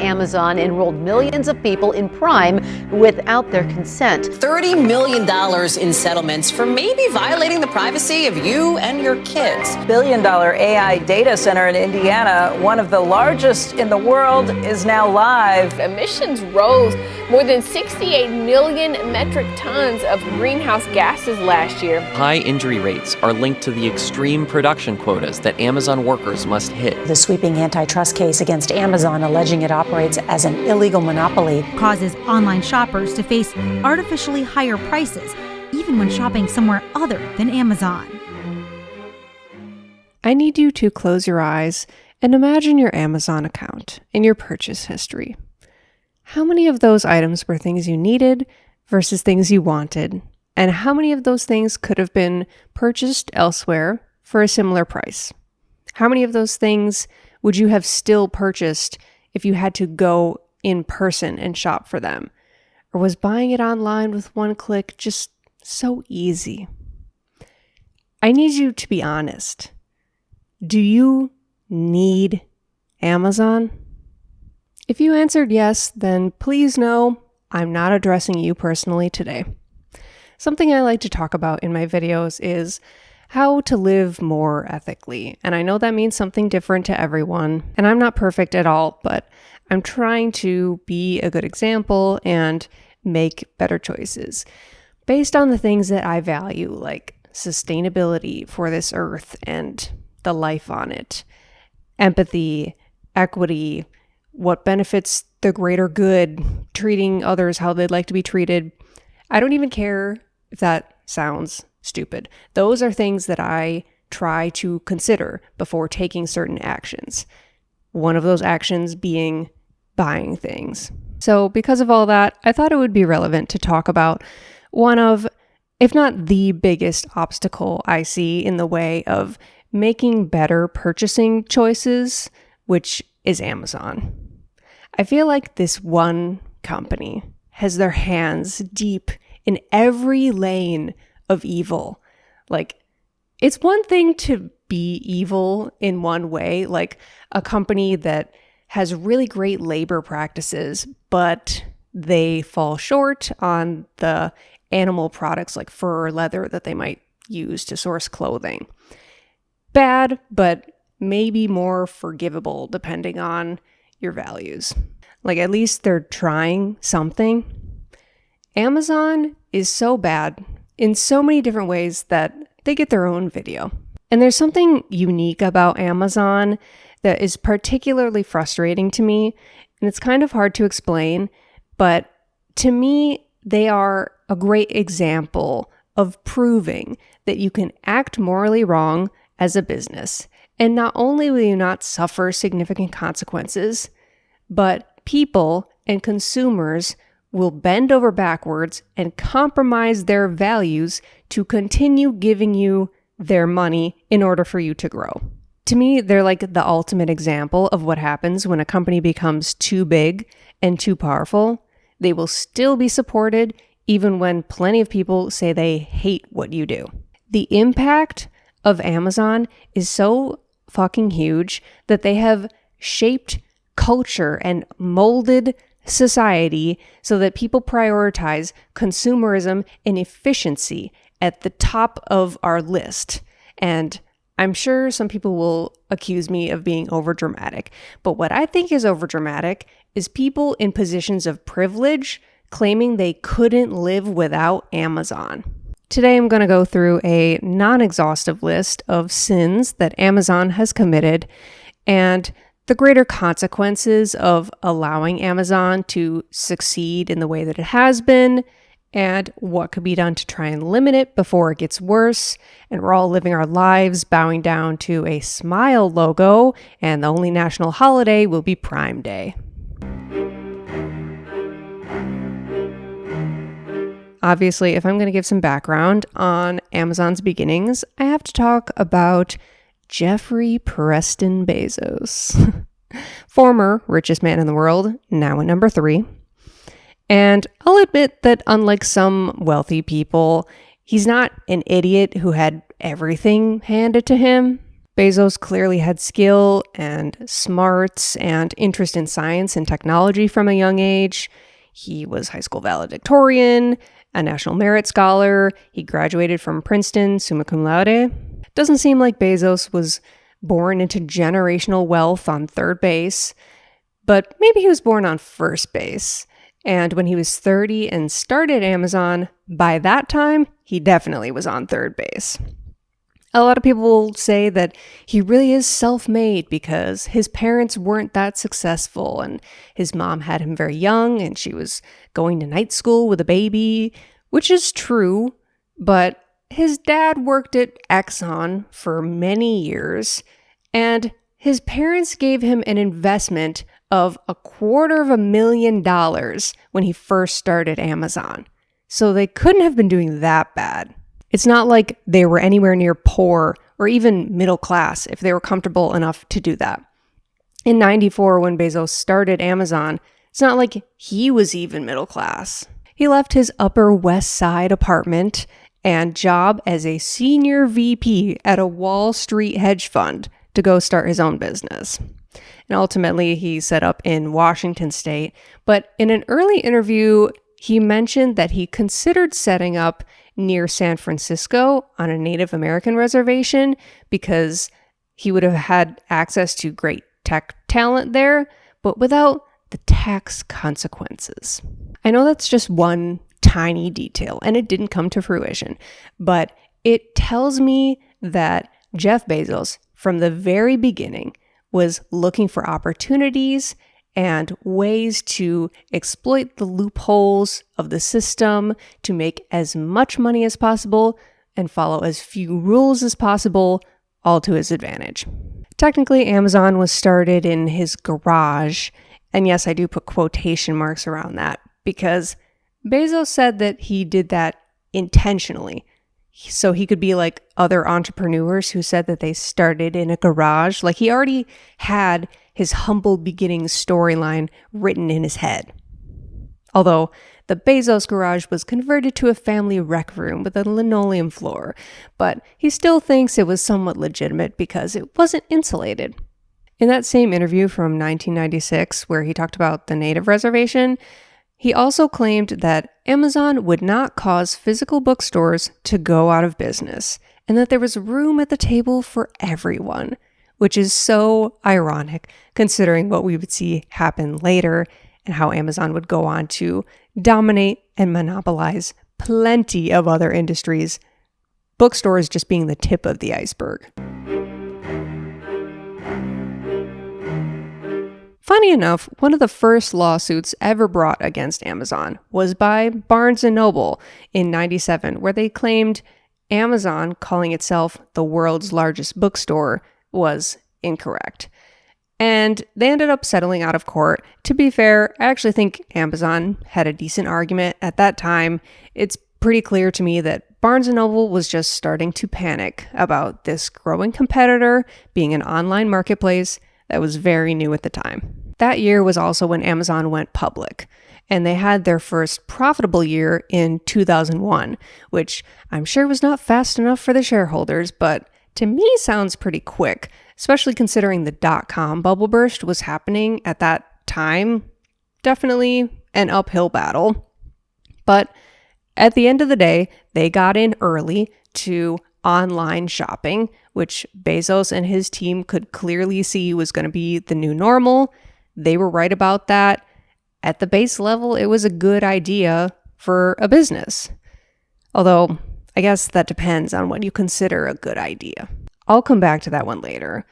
Amazon enrolled millions of people in Prime without their consent. $30 million in settlements for maybe violating the privacy of you and your kids. Billion-dollar AI data center in Indiana, one of the largest in the world, is now live. Emissions rose more than 68 million metric tons of greenhouse gases last year. High injury rates are linked to the extreme production quotas that Amazon workers must hit. The sweeping antitrust case against Amazon alleging it operates as an illegal monopoly causes online shoppers to face artificially higher prices, even when shopping somewhere other than Amazon. I need you to close your eyes and imagine your Amazon account and your purchase history. How many of those items were things you needed versus things you wanted? And how many of those things could have been purchased elsewhere for a similar price? How many of those things would you have still purchased if you had to go in person and shop for them? Or was buying it online with one click just so easy? I need you to be honest. Do you need Amazon? If you answered yes, then please know I'm not addressing you personally today. Something I like to talk about in my videos is how to live more ethically. And I know that means something different to everyone. And I'm not perfect at all, but I'm trying to be a good example and make better choices based on the things that I value, like sustainability for this earth and the life on it, empathy, equity, what benefits the greater good, treating others how they'd like to be treated. I don't even care if that sounds stupid. Those are things that I try to consider before taking certain actions. One of those actions being buying things. So because of all that, I thought it would be relevant to talk about one of, if not the biggest obstacle I see in the way of making better purchasing choices, which is Amazon. I feel like this one company has their hands deep in every lane of evil. Like, it's one thing to be evil in one way, like a company that has really great labor practices, but they fall short on the animal products like fur or leather that they might use to source clothing. Bad, but maybe more forgivable depending on your values. Like, at least they're trying something. Amazon is so bad in so many different ways that they get their own video. And there's something unique about Amazon that is particularly frustrating to me, and it's kind of hard to explain, but to me, they are a great example of proving that you can act morally wrong as a business. And not only will you not suffer significant consequences, but people and consumers will bend over backwards and compromise their values to continue giving you their money in order for you to grow. To me, they're like the ultimate example of what happens when a company becomes too big and too powerful. They will still be supported even when plenty of people say they hate what you do. The impact of Amazon is so fucking huge that they have shaped culture and molded society so that people prioritize consumerism and efficiency at the top of our list. And I'm sure some people will accuse me of being overdramatic, but what I think is overdramatic is people in positions of privilege claiming they couldn't live without Amazon. Today I'm going to go through a non-exhaustive list of sins that Amazon has committed and the greater consequences of allowing Amazon to succeed in the way that it has been, and what could be done to try and limit it before it gets worse. And we're all living our lives bowing down to a smile logo, and the only national holiday will be Prime Day. Obviously, if I'm going to give some background on Amazon's beginnings, I have to talk about Jeffrey Preston Bezos, former richest man in the world, now at number 3. And I'll admit that unlike some wealthy people, he's not an idiot who had everything handed to him. Bezos clearly had skill and smarts and interest in science and technology from a young age. He was high school valedictorian, a National Merit Scholar. He graduated from Princeton, summa cum laude. Doesn't seem like Bezos was born into generational wealth on third base, but maybe he was born on first base. And when he was 30 and started Amazon, by that time, he definitely was on third base. A lot of people say that he really is self-made because his parents weren't that successful and his mom had him very young and she was going to night school with a baby, which is true, but his dad worked at Exxon for many years and his parents gave him an investment of $250,000 when he first started Amazon. So they couldn't have been doing that bad. It's not like they were anywhere near poor or even middle class if they were comfortable enough to do that. In '94, when Bezos started Amazon, it's not like he was even middle class. He left his Upper West Side apartment and job as a senior VP at a Wall Street hedge fund to go start his own business. And ultimately, he set up in Washington state. But in an early interview, he mentioned that he considered setting up near San Francisco on a Native American reservation because he would have had access to great tech talent there, but without the tax consequences. I know that's just one tiny detail and it didn't come to fruition, but it tells me that Jeff Bezos, from the very beginning, was looking for opportunities and ways to exploit the loopholes of the system to make as much money as possible and follow as few rules as possible, all to his advantage. Technically, Amazon was started in his garage, and yes, I do put quotation marks around that because Bezos said that he did that intentionally, so he could be like other entrepreneurs who said that they started in a garage. Like he already had his humble beginnings storyline written in his head. Although the Bezos garage was converted to a family rec room with a linoleum floor, but he still thinks it was somewhat legitimate because it wasn't insulated. In that same interview from 1996, where he talked about the native reservation, he also claimed that Amazon would not cause physical bookstores to go out of business, and that there was room at the table for everyone, which is so ironic considering what we would see happen later and how Amazon would go on to dominate and monopolize plenty of other industries, bookstores just being the tip of the iceberg. Funny enough, one of the first lawsuits ever brought against Amazon was by Barnes & Noble in '97, where they claimed Amazon, calling itself the world's largest bookstore, was incorrect. And they ended up settling out of court. To be fair, I actually think Amazon had a decent argument at that time. It's pretty clear to me that Barnes & Noble was just starting to panic about this growing competitor being an online marketplace that was very new at the time. That year was also when Amazon went public, and they had their first profitable year in 2001, which I'm sure was not fast enough for the shareholders, but to me sounds pretty quick, especially considering the dot-com bubble burst was happening at that time. Definitely an uphill battle. But at the end of the day, they got in early to online shopping, which Bezos and his team could clearly see was going to be the new normal. They were right about that. At the base level, it was a good idea for a business. Although, I guess that depends on what you consider a good idea. I'll come back to that one later.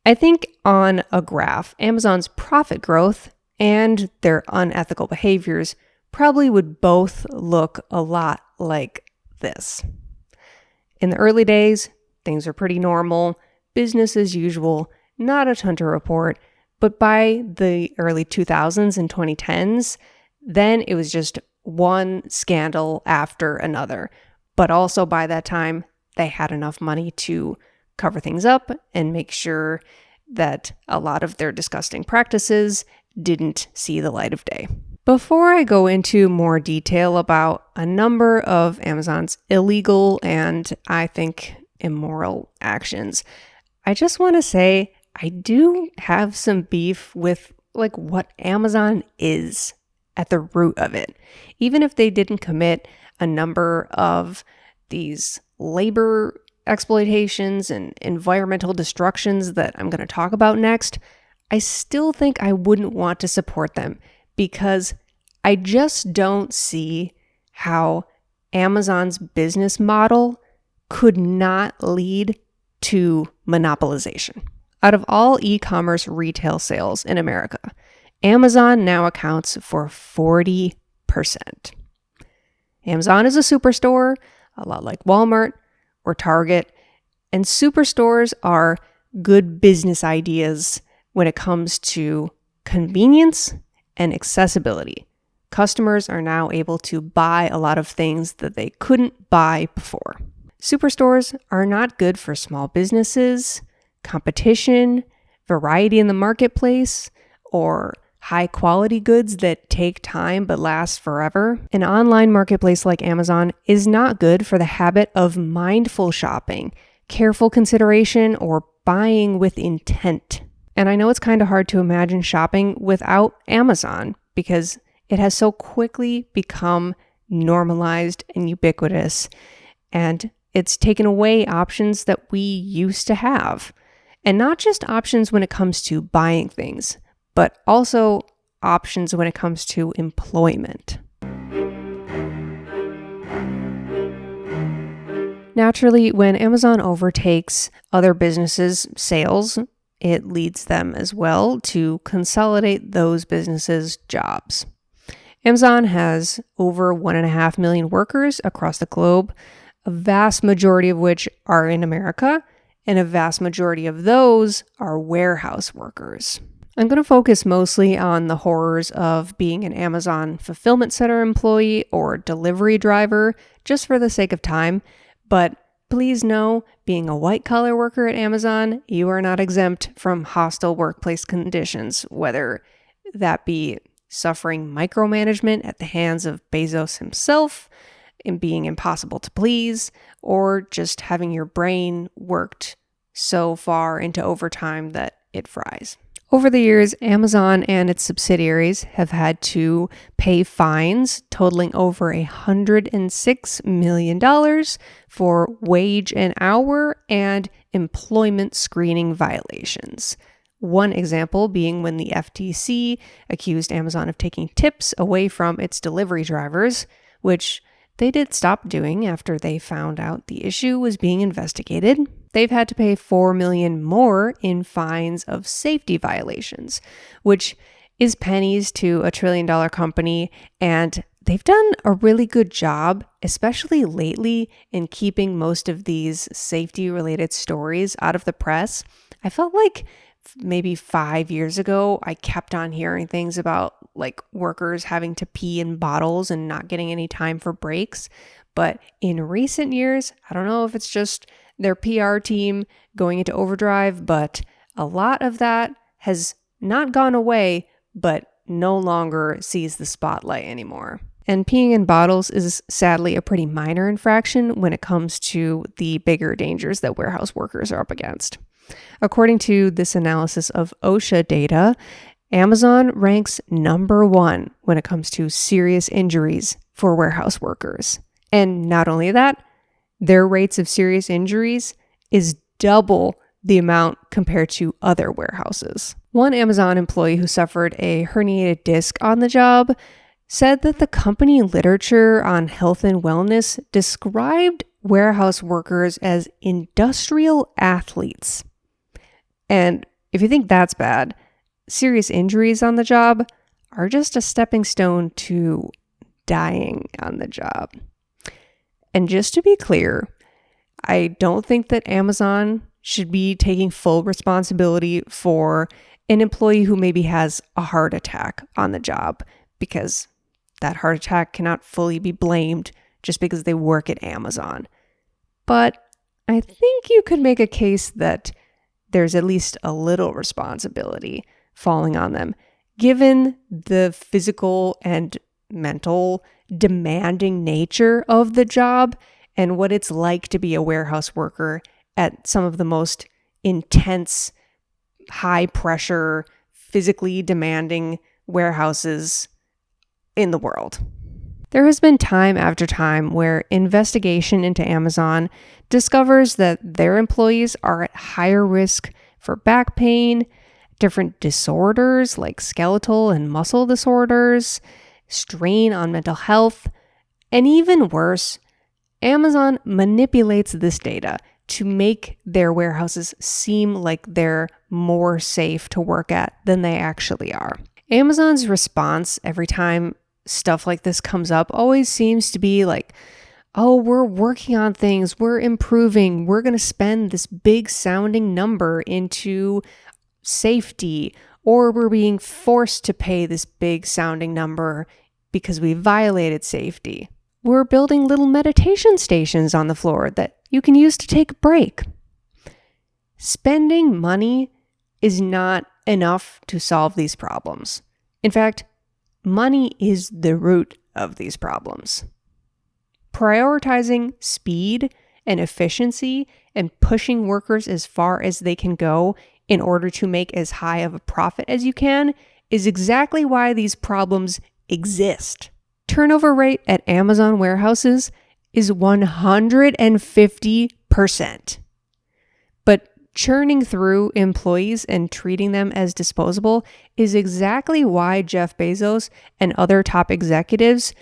I think on a graph, Amazon's profit growth and their unethical behaviors probably would both look a lot like this. In the early days, things are pretty normal, business as usual, not a ton to report. But by the early 2000s and 2010s, then it was just one scandal after another. But also by that time, they had enough money to cover things up and make sure that a lot of their disgusting practices didn't see the light of day. Before I go into more detail about a number of Amazon's illegal and, I think, immoral actions, I just want to say I do have some beef with what Amazon is at the root of it. Even if they didn't commit a number of these labor exploitations and environmental destructions that I'm going to talk about next, I still think I wouldn't want to support them because I just don't see how Amazon's business model could not lead to monopolization. Out of all e-commerce retail sales in America, Amazon now accounts for 40%. Amazon is a superstore, a lot like Walmart or Target, and superstores are good business ideas when it comes to convenience and accessibility. Customers are now able to buy a lot of things that they couldn't buy before. Superstores are not good for small businesses, competition, variety in the marketplace, or high quality goods that take time but last forever. An online marketplace like Amazon is not good for the habit of mindful shopping, careful consideration, or buying with intent. And I know it's kind of hard to imagine shopping without Amazon because it has so quickly become normalized and ubiquitous, and it's taken away options that we used to have. And not just options when it comes to buying things, but also options when it comes to employment. Naturally, when Amazon overtakes other businesses' sales, it leads them as well to consolidate those businesses' jobs. Amazon has over 1.5 million workers across the globe, a vast majority of which are in America, and a vast majority of those are warehouse workers. I'm going to focus mostly on the horrors of being an Amazon fulfillment center employee or delivery driver, just for the sake of time. But please know, being a white-collar worker at Amazon, you are not exempt from hostile workplace conditions, whether that be suffering micromanagement at the hands of Bezos himself, and being impossible to please, or just having your brain worked so far into overtime that it fries. Over the years, Amazon and its subsidiaries have had to pay fines totaling over $106 million for wage and hour and employment screening violations. One example being when the FTC accused Amazon of taking tips away from its delivery drivers, which they did stop doing after they found out the issue was being investigated. They've had to pay $4 million more in fines of safety violations, which is pennies to a $1 trillion company. And they've done a really good job, especially lately, in keeping most of these safety-related stories out of the press. I felt like maybe 5 years ago, I kept on hearing things about workers having to pee in bottles and not getting any time for breaks. But in recent years, I don't know if it's just their PR team going into overdrive, but a lot of that has not gone away, but no longer sees the spotlight anymore. And peeing in bottles is sadly a pretty minor infraction when it comes to the bigger dangers that warehouse workers are up against. According to this analysis of OSHA data, Amazon ranks number 1 when it comes to serious injuries for warehouse workers. And not only that, their rates of serious injuries is double the amount compared to other warehouses. One Amazon employee who suffered a herniated disc on the job said that the company literature on health and wellness described warehouse workers as industrial athletes. And if you think that's bad, serious injuries on the job are just a stepping stone to dying on the job. And just to be clear, I don't think that Amazon should be taking full responsibility for an employee who maybe has a heart attack on the job, because that heart attack cannot fully be blamed just because they work at Amazon. But I think you could make a case that there's at least a little responsibility falling on them, given the physical and mental demanding nature of the job and what it's like to be a warehouse worker at some of the most intense, high pressure, physically demanding warehouses in the world. There has been time after time where investigation into Amazon discovers that their employees are at higher risk for back pain, different disorders like skeletal and muscle disorders, strain on mental health, and even worse, Amazon manipulates this data to make their warehouses seem like they're more safe to work at than they actually are. Amazon's response every time stuff like this comes up always seems to be like, oh, we're working on things, we're improving, we're going to spend this big sounding number into safety, or we're being forced to pay this big sounding number because we violated safety. We're building little meditation stations on the floor that you can use to take a break. Spending money is not enough to solve these problems. In fact, money is the root of these problems. Prioritizing speed and efficiency and pushing workers as far as they can go in order to make as high of a profit as you can is exactly why these problems exist. Turnover rate at Amazon warehouses is 150%. But churning through employees and treating them as disposable is exactly why Jeff Bezos and other top executives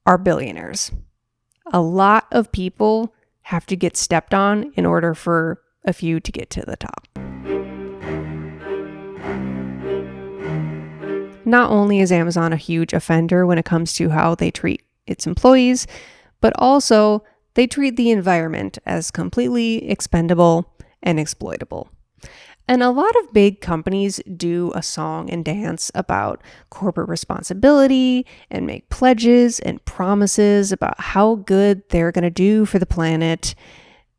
are billionaires. A lot of people have to get stepped on in order for a few to get to the top. Not only is Amazon a huge offender when it comes to how they treat its employees, but also they treat the environment as completely expendable and exploitable. And a lot of big companies do a song and dance about corporate responsibility and make pledges and promises about how good they're going to do for the planet.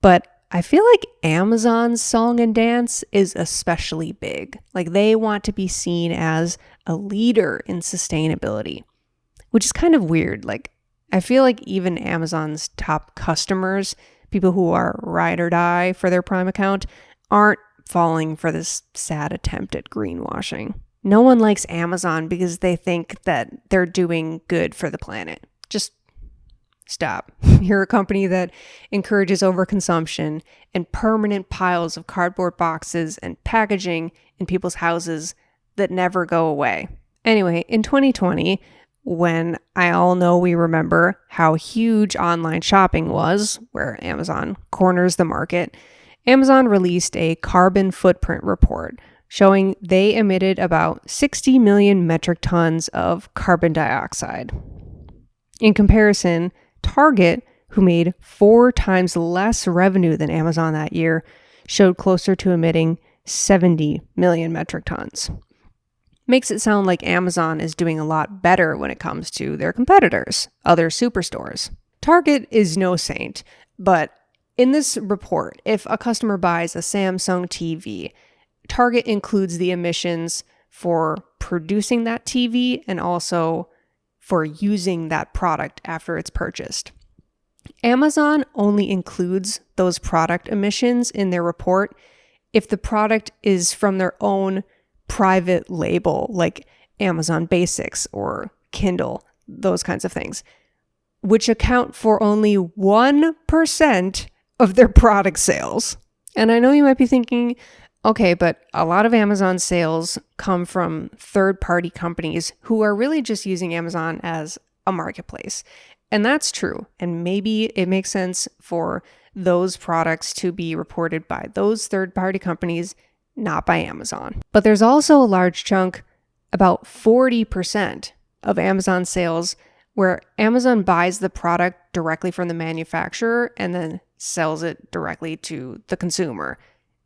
But I feel like Amazon's song and dance is especially big. Like they want to be seen as a leader in sustainability, which is kind of weird. Like I feel like even Amazon's top customers, people who are ride or die for their Prime account, aren't falling for this sad attempt at greenwashing. No one likes Amazon because they think that they're doing good for the planet. Just stop. You're a company that encourages overconsumption and permanent piles of cardboard boxes and packaging in people's houses that never go away. Anyway, in 2020, when I all know we remember how huge online shopping was, where Amazon corners the market, Amazon released a carbon footprint report showing they emitted about 60 million metric tons of carbon dioxide. In comparison, Target, who made 4 times less revenue than Amazon that year, showed closer to emitting 70 million metric tons. Makes it sound like Amazon is doing a lot better when it comes to their competitors, other superstores. Target is no saint, but in this report, if a customer buys a Samsung TV, Target includes the emissions for producing that TV and also for using that product after it's purchased. Amazon only includes those product emissions in their report if the product is from their own private label, like Amazon Basics or Kindle, those kinds of things, which account for only 1% of their product sales. And I know you might be thinking, okay, but a lot of Amazon sales come from third-party companies who are really just using Amazon as a marketplace. And that's true. And maybe it makes sense for those products to be reported by those third-party companies, not by Amazon. But there's also a large chunk, about 40% of Amazon sales, where Amazon buys the product directly from the manufacturer and then sells it directly to the consumer.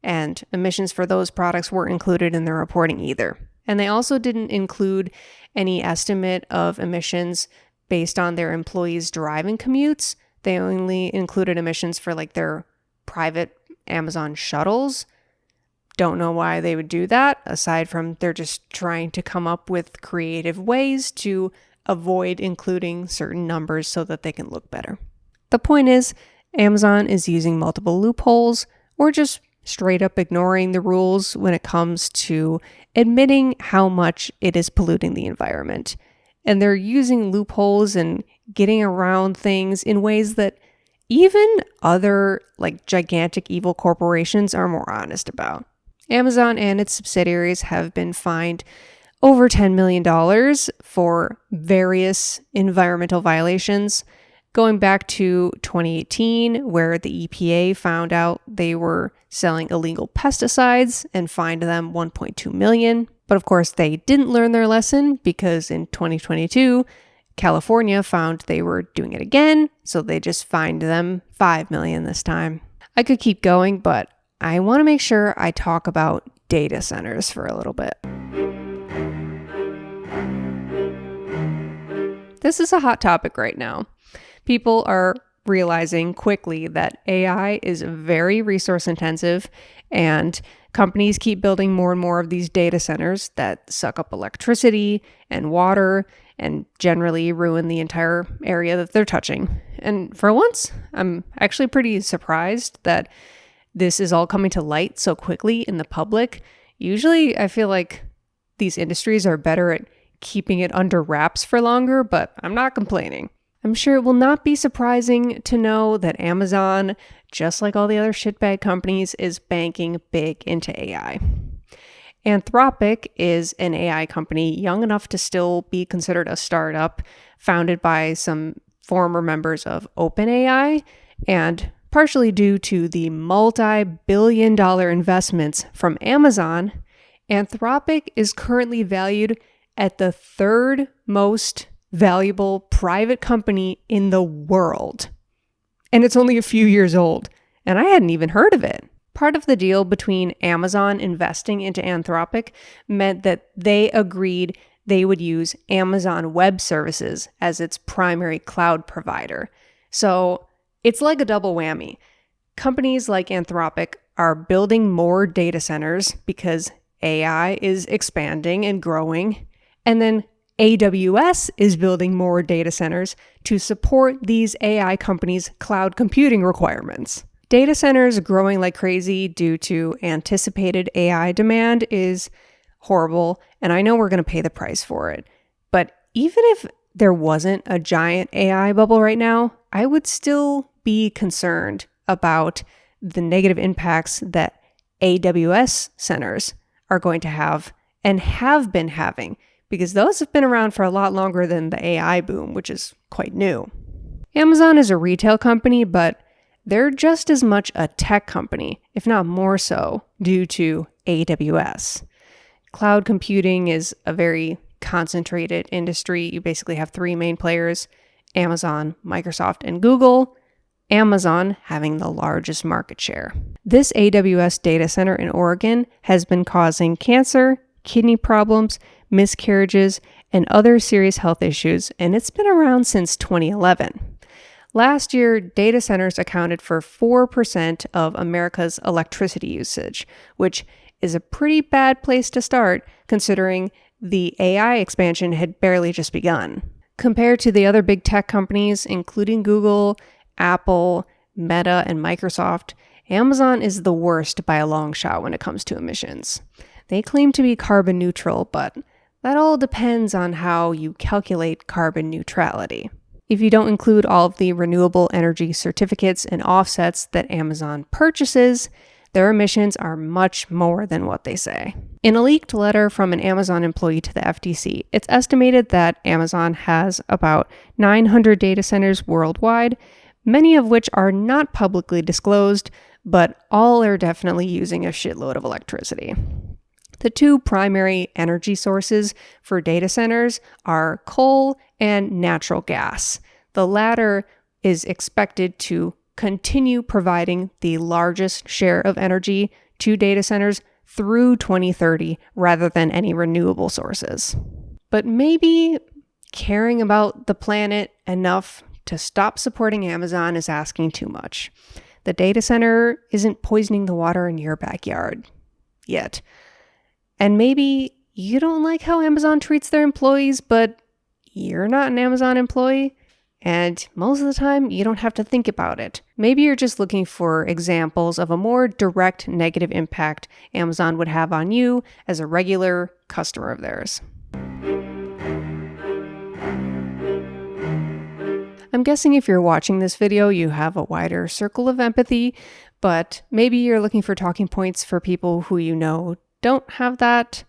And emissions for those products weren't included in their reporting either. And they also didn't include any estimate of emissions based on their employees' driving commutes. They only included emissions for like their private Amazon shuttles. Don't know why they would do that, aside from they're just trying to come up with creative ways to avoid including certain numbers so that they can look better. The point is, Amazon is using multiple loopholes or just straight up ignoring the rules when it comes to admitting how much it is polluting the environment. And they're using loopholes and getting around things in ways that even other gigantic evil corporations are more honest about. Amazon and its subsidiaries have been fined over $10 million for various environmental violations, going back to 2018, where the EPA found out they were selling illegal pesticides and fined them $1.2 million. But of course, they didn't learn their lesson because in 2022, California found they were doing it again, so they just fined them $5 million this time. I could keep going, but I want to make sure I talk about data centers for a little bit. This is a hot topic right now. People are realizing quickly that AI is very resource intensive, and companies keep building more and more of these data centers that suck up electricity and water and generally ruin the entire area that they're touching. And for once, I'm actually pretty surprised that this is all coming to light so quickly in the public. Usually, I feel like these industries are better at keeping it under wraps for longer, but I'm not complaining. I'm sure it will not be surprising to know that Amazon, just like all the other shitbag companies, is banking big into AI. Anthropic is an AI company young enough to still be considered a startup, founded by some former members of OpenAI, and partially due to the multi-billion-dollar investments from Amazon, Anthropic is currently valued at the third most valuable private company in the world. And it's only a few years old, and I hadn't even heard of it. Part of the deal between Amazon investing into Anthropic meant that they agreed they would use Amazon Web Services as its primary cloud provider. So it's like a double whammy. Companies like Anthropic are building more data centers because AI is expanding and growing, and then AWS is building more data centers to support these AI companies' cloud computing requirements. Data centers growing like crazy due to anticipated AI demand is horrible, and I know we're going to pay the price for it. But even if there wasn't a giant AI bubble right now, I would still be concerned about the negative impacts that AWS centers are going to have and have been having, because those have been around for a lot longer than the AI boom, which is quite new. Amazon is a retail company, but they're just as much a tech company, if not more so, due to AWS. Cloud computing is a very concentrated industry. You basically have three main players: Amazon, Microsoft, and Google. Amazon having the largest market share. This AWS data center in Oregon has been causing cancer, kidney problems, miscarriages, and other serious health issues, and it's been around since 2011. Last year, data centers accounted for 4% of America's electricity usage, which is a pretty bad place to start considering the AI expansion had barely just begun. Compared to the other big tech companies, including Google, Apple, Meta, and Microsoft, Amazon is the worst by a long shot when it comes to emissions. They claim to be carbon neutral, but that all depends on how you calculate carbon neutrality. If you don't include all of the renewable energy certificates and offsets that Amazon purchases, their emissions are much more than what they say. In a leaked letter from an Amazon employee to the FTC, it's estimated that Amazon has about 900 data centers worldwide, many of which are not publicly disclosed, but all are definitely using a shitload of electricity. The two primary energy sources for data centers are coal and natural gas. The latter is expected to continue providing the largest share of energy to data centers through 2030 rather than any renewable sources. But maybe caring about the planet enough to stop supporting Amazon is asking too much. The data center isn't poisoning the water in your backyard yet. And maybe you don't like how Amazon treats their employees, but you're not an Amazon employee. And most of the time, you don't have to think about it. Maybe you're just looking for examples of a more direct negative impact Amazon would have on you as a regular customer of theirs. I'm guessing if you're watching this video, you have a wider circle of empathy, but maybe you're looking for talking points for people who you know don't have that.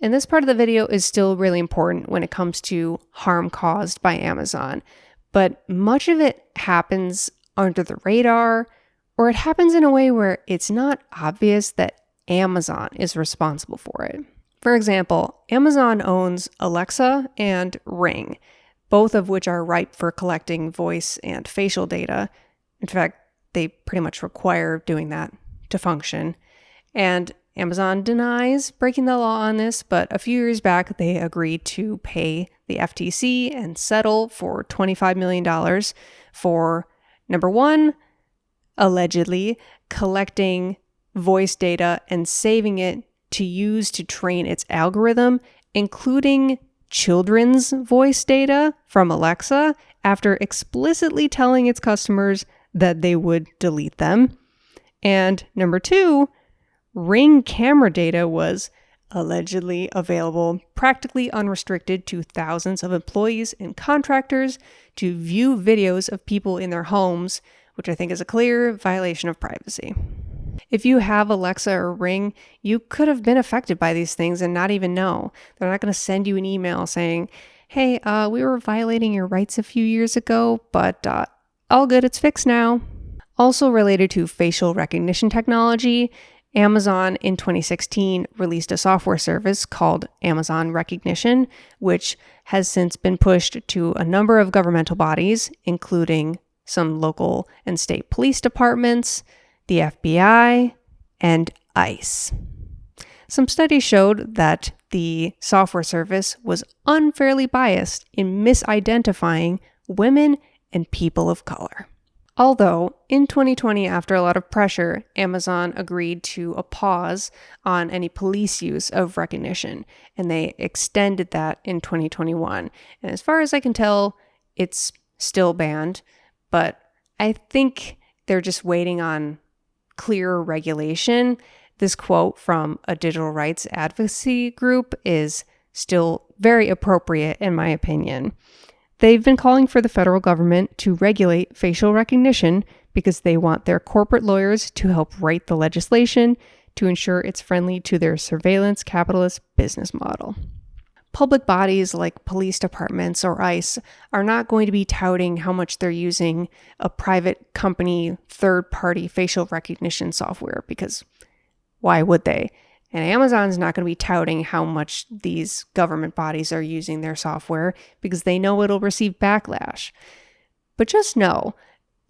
And this part of the video is still really important when it comes to harm caused by Amazon. But much of it happens under the radar, or it happens in a way where it's not obvious that Amazon is responsible for it. For example, Amazon owns Alexa and Ring, both of which are ripe for collecting voice and facial data. In fact, they pretty much require doing that to function. And Amazon denies breaking the law on this, but a few years back, they agreed to pay the FTC and settle for $25 million for, number one, allegedly collecting voice data and saving it to use to train its algorithm, including children's voice data from Alexa, after explicitly telling its customers that they would delete them. And number two, Ring camera data was allegedly available practically unrestricted to thousands of employees and contractors to view videos of people in their homes, which I think is a clear violation of privacy. If you have Alexa or Ring, you could have been affected by these things and not even know. They're not going to send you an email saying, hey, we were violating your rights a few years ago, but all good, it's fixed now. Also related to facial recognition technology, Amazon in 2016 released a software service called Amazon Recognition, which has since been pushed to a number of governmental bodies, including some local and state police departments, the FBI, and ICE. Some studies showed that the software service was unfairly biased in misidentifying women and people of color. Although, in 2020, after a lot of pressure, Amazon agreed to a pause on any police use of recognition, and they extended that in 2021. And as far as I can tell, it's still banned, but I think they're just waiting on clearer regulation. This quote from a digital rights advocacy group is still very appropriate, in my opinion. They've been calling for the federal government to regulate facial recognition because they want their corporate lawyers to help write the legislation to ensure it's friendly to their surveillance capitalist business model. Public bodies like police departments or ICE are not going to be touting how much they're using a private company third-party facial recognition software, because why would they? And Amazon's not going to be touting how much these government bodies are using their software because they know it'll receive backlash. But just know,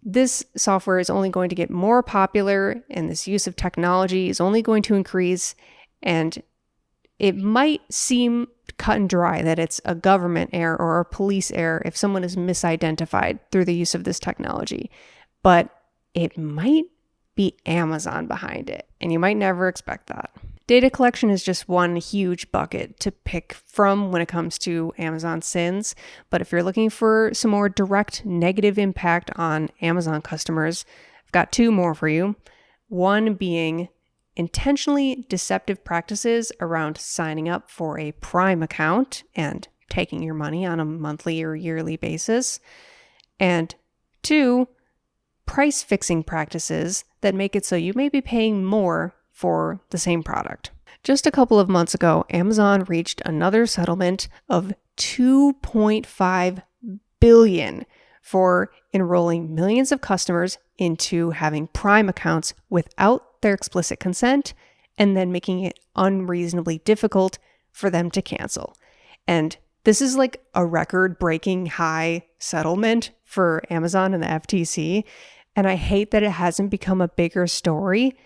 this software is only going to get more popular, and this use of technology is only going to increase, and it might seem cut and dry that it's a government error or a police error if someone is misidentified through the use of this technology. But it might be Amazon behind it, and you might never expect that. Data collection is just one huge bucket to pick from when it comes to Amazon sins. But if you're looking for some more direct negative impact on Amazon customers, I've got two more for you. One being intentionally deceptive practices around signing up for a Prime account and taking your money on a monthly or yearly basis. And two, price fixing practices that make it so you may be paying more for the same product. Just a couple of months ago, Amazon reached another settlement of $2.5 billion for enrolling millions of customers into having Prime accounts without their explicit consent, and then making it unreasonably difficult for them to cancel. And this is like a record-breaking high settlement for Amazon and the FTC, and I hate that it hasn't become a bigger story.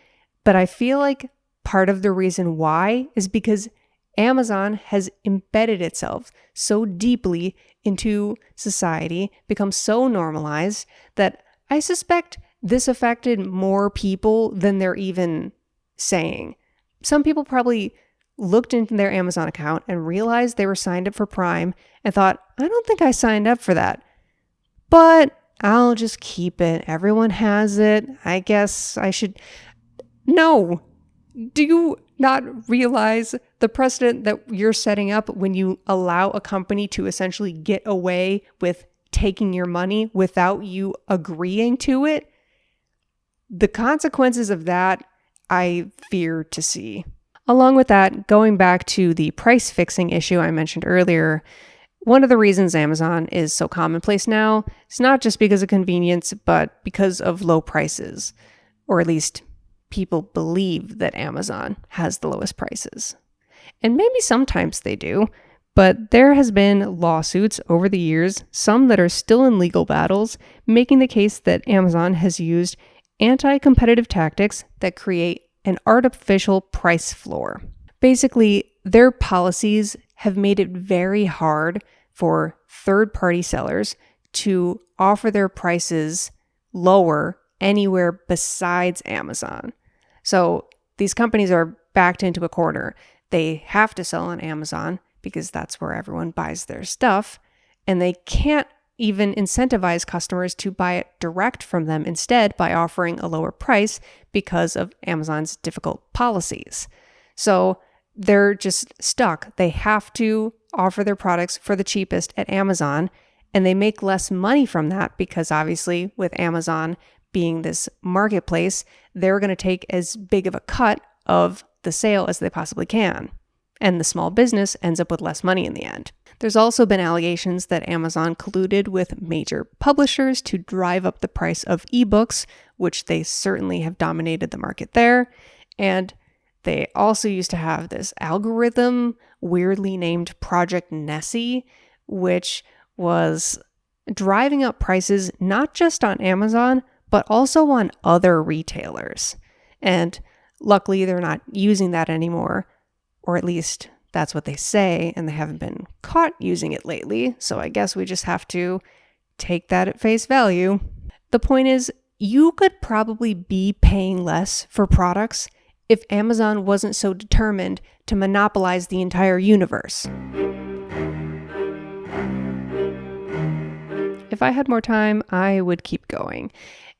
But I feel like part of the reason why is because Amazon has embedded itself so deeply into society, become so normalized, that I suspect this affected more people than they're even saying. Some people probably looked into their Amazon account and realized they were signed up for Prime and thought, I don't think I signed up for that. but I'll just keep it. Everyone has it. I guess I should. No. Do you not realize the precedent that you're setting up when you allow a company to essentially get away with taking your money without you agreeing to it? The consequences of that, I fear to see. Along with that, going back to the price fixing issue I mentioned earlier, one of the reasons Amazon is so commonplace now is not just because of convenience, but because of low prices, or at least people believe that Amazon has the lowest prices. And maybe sometimes they do, but there has been lawsuits over the years, some that are still in legal battles, making the case that Amazon has used anti-competitive tactics that create an artificial price floor. Basically, their policies have made it very hard for third-party sellers to offer their prices lower anywhere besides Amazon. So these companies are backed into a corner. They have to sell on Amazon because that's where everyone buys their stuff, and they can't even incentivize customers to buy it direct from them instead by offering a lower price because of Amazon's difficult policies. So they're just stuck. They have to offer their products for the cheapest at Amazon, and they make less money from that because obviously with Amazon being this marketplace, they're going to take as big of a cut of the sale as they possibly can. And the small business ends up with less money in the end. There's also been allegations that Amazon colluded with major publishers to drive up the price of ebooks, which they certainly have dominated the market there. And they also used to have this algorithm, weirdly named Project Nessie, which was driving up prices not just on Amazon, but also on other retailers. And luckily, they're not using that anymore, or at least that's what they say, and they haven't been caught using it lately. So I guess we just have to take that at face value. The point is, you could probably be paying less for products if Amazon wasn't so determined to monopolize the entire universe. If I had more time, I would keep going.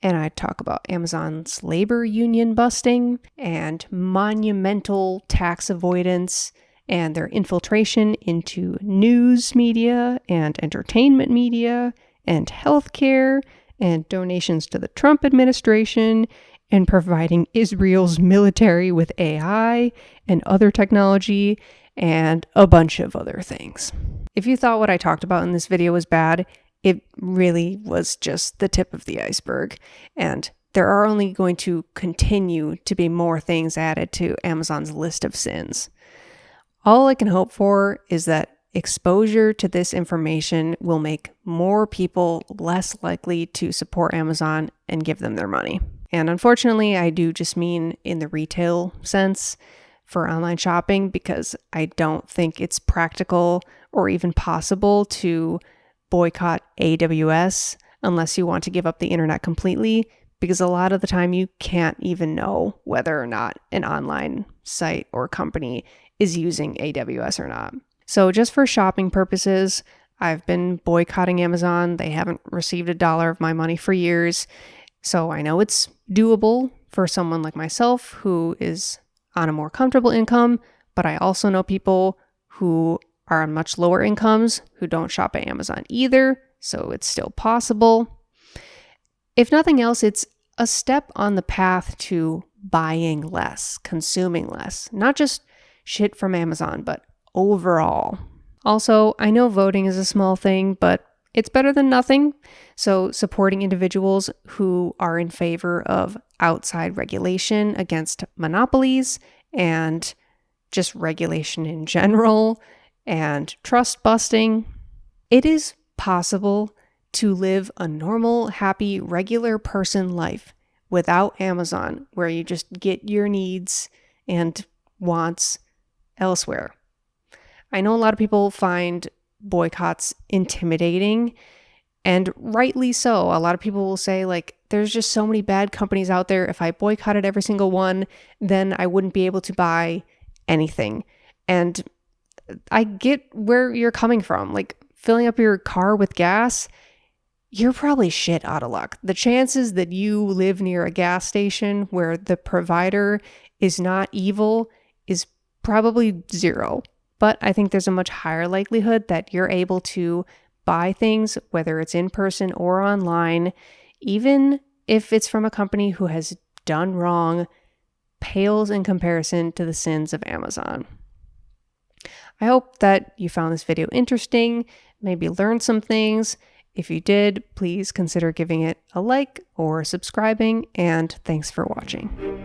And I'd talk about Amazon's labor union busting and monumental tax avoidance and their infiltration into news media and entertainment media and healthcare and donations to the Trump administration and providing Israel's military with AI and other technology and a bunch of other things. If you thought what I talked about in this video was bad, it really was just the tip of the iceberg, and there are only going to continue to be more things added to Amazon's list of sins. All I can hope for is that exposure to this information will make more people less likely to support Amazon and give them their money. And unfortunately, I do just mean in the retail sense for online shopping, because I don't think it's practical or even possible to boycott AWS unless you want to give up the internet completely, because a lot of the time you can't even know whether or not an online site or company is using AWS or not. So just for shopping purposes, I've been boycotting Amazon. They haven't received $1 of my money for years. So I know it's doable for someone like myself who is on a more comfortable income, but I also know people who are on much lower incomes who don't shop at Amazon either, so it's still possible. If nothing else, it's a step on the path to buying less, consuming less, not just shit from Amazon, but overall. Also, I know voting is a small thing, but it's better than nothing. So supporting individuals who are in favor of outside regulation against monopolies and just regulation in general and trust busting. It is possible to live a normal, happy, regular person life without Amazon, where you just get your needs and wants elsewhere. I know a lot of people find boycotts intimidating, and rightly so. A lot of people will say, like, there's just so many bad companies out there. If I boycotted every single one, then I wouldn't be able to buy anything. And I get where you're coming from. Like, filling up your car with gas, you're probably shit out of luck. The chances that you live near a gas station where the provider is not evil is probably 0. But I think there's a much higher likelihood that you're able to buy things, whether it's in person or online, even if it's from a company who has done wrong, pales in comparison to the sins of Amazon. I hope that you found this video interesting, maybe learned some things. If you did, please consider giving it a like or subscribing, and thanks for watching.